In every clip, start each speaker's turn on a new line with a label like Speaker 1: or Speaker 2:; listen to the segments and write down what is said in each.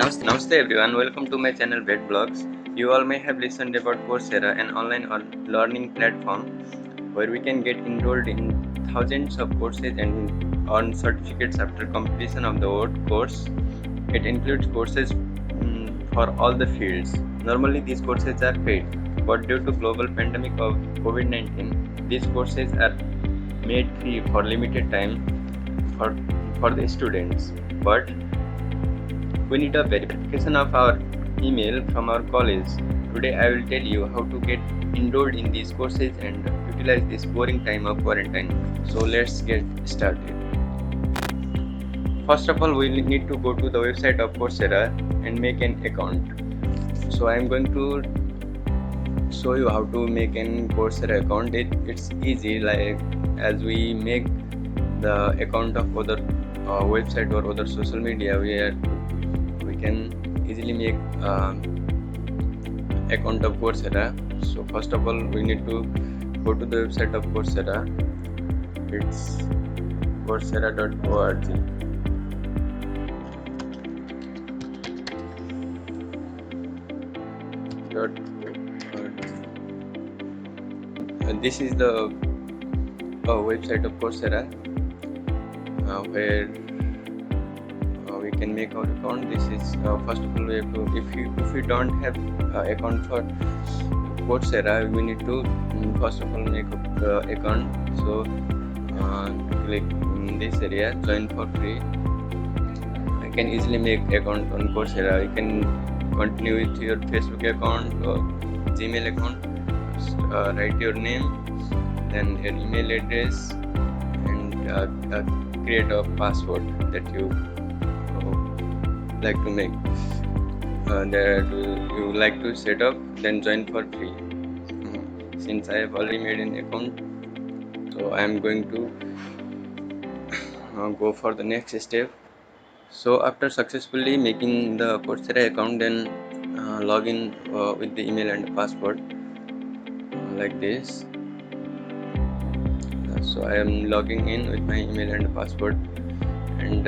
Speaker 1: Namaste everyone, welcome to my channel Vet Blogs. You all may have listened about Coursera, an online learning platform where we can get enrolled in thousands of courses and earn certificates after completion of the course. It includes courses for all the fields. Normally these courses are paid, but due to global pandemic of COVID-19, these courses are made free for limited time for the students. But we need a verification of our email from our college. Today I will tell you how to get enrolled in these courses and utilize this boring time of quarantine. So let's get started. First of all, we need to go to the website of Coursera and make an account. So I am going to show you how to make an Coursera account. It's easy, like as we make the account of other website or other social media, we can easily make account of Coursera. So first of all, we need to go to the website of Coursera. It's coursera.org. This is the website of Coursera where we can make our account. This is first of all, we have to, if you don't have account for Coursera, we need to first of all make a account. So click in this area, join for free. I can easily make account on Coursera. You can continue with your Facebook account or Gmail account. Write your name, then your email address, and create a password that you like to make, that you like to set up, then join for free. Since I have already made an account, so I am going to go for the next step. So after successfully making the Coursera account, then log in with the email and password like this. So I am logging in with my email and password, and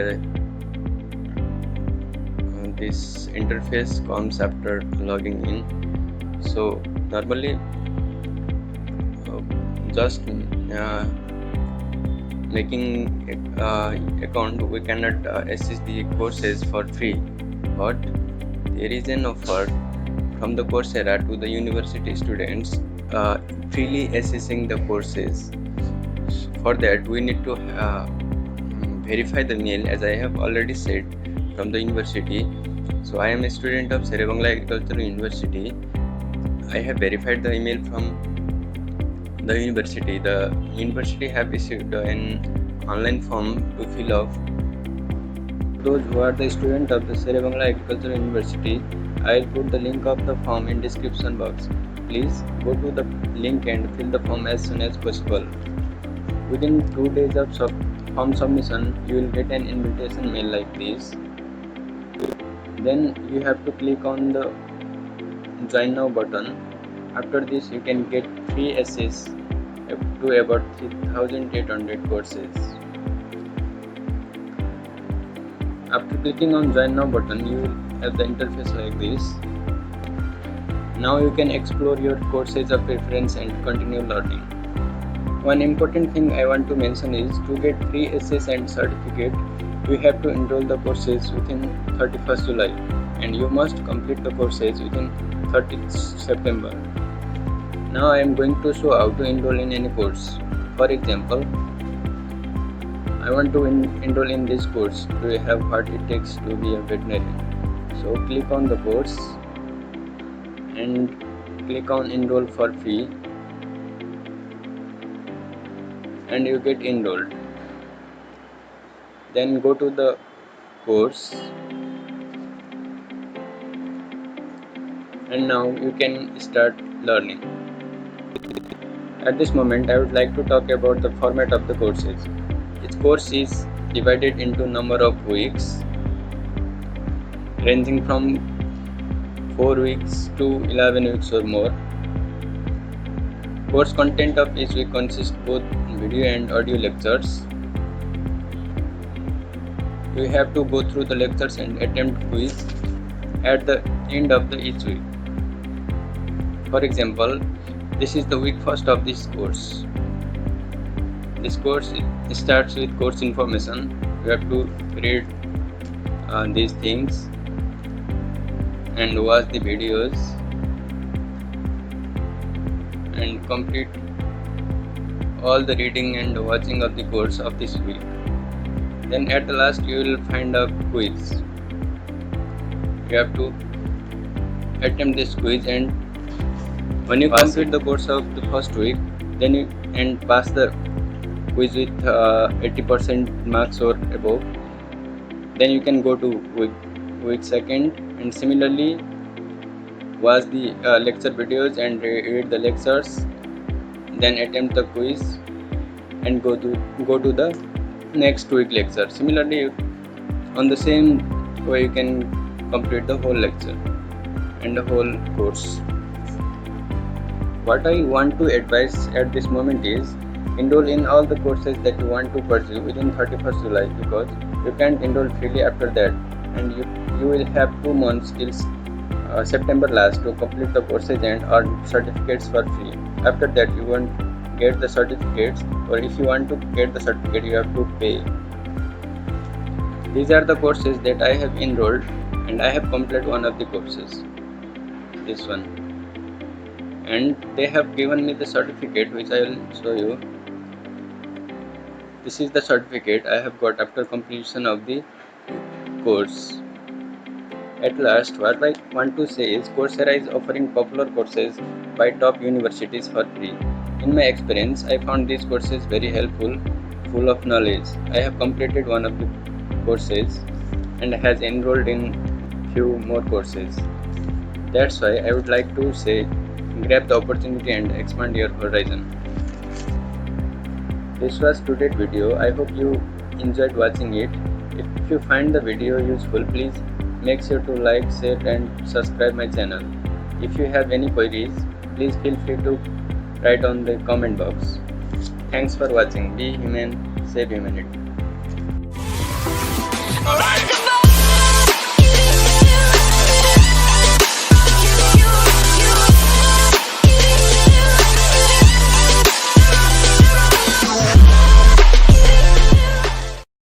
Speaker 1: this interface comes after logging in. So normally just making account, we cannot access the courses for free, but there is an offer from the Coursera to the university students freely accessing the courses. For that, we need to verify the mail, as I have already said, from the university. So I am a student of Sher-e-Bangla Agricultural University. I have verified the email from the university. The university have received an online form to fill up. Those who are the student of the Sher-e-Bangla Agricultural University, I will put the link of the form in description box. Please go to the link and fill the form as soon as possible. Within 2 days of form submission, you will get an invitation mail like this. Then you have to click on the Join Now button. After this, you can get free access to about 3,800 courses. After clicking on Join Now button, you will have the interface like this. Now you can explore your courses of preference and continue learning. One important thing I want to mention is, to get free access and certificate, you have to enroll the courses within 31st July, and you must complete the courses within 30th September. Now I am going to show how to enroll in any course. For example, I want to enroll in this course. Do you have what it takes to be a veterinarian? So click on the course and click on enroll for free, and you get enrolled. Then go to the course, and now you can start learning. At this moment, I would like to talk about the format of the courses. Each course is divided into number of weeks, ranging from 4 weeks to 11 weeks or more. Course content of each week consists both video and audio lectures. You have to go through the lectures and attempt quiz. at the end of each week. For example, this is the week first of this course. This course starts with course information. You have to read these things and watch the videos and complete all the reading and watching of the course of this week. Then at the last you will find a quiz. You have to attempt this quiz, and when you complete the course of the first week, then you pass the quiz with 80% marks or above, then you can go to week second and similarly watch the lecture videos and read the lectures, then attempt the quiz and go to the next week lecture. Similarly, on the same way you can complete the whole lecture and the whole course. What I want to advise at this moment is enroll in all the courses that you want to pursue within 31st July, because you can't enroll freely after that, and you will have 2 months till September last to complete the courses and earn certificates for free. After that you won't get the certificates, or if you want to get the certificate you have to pay. These are the courses that I have enrolled, and I have completed one of the courses, this one, and they have given me the certificate which I will show you. This is the certificate I have got after completion of the course. At last, what I want to say is Coursera is offering popular courses by top universities for free. In my experience, I found these courses very helpful, full of knowledge. I have completed one of the courses and has enrolled in few more courses. That's why I would like to say, grab the opportunity and expand your horizon. This was today's video. I hope you enjoyed watching it. If you find the video useful, please make sure to like, share and subscribe my channel. If you have any queries, please feel free to write on the comment box. Thanks for watching. Be human, save humanity.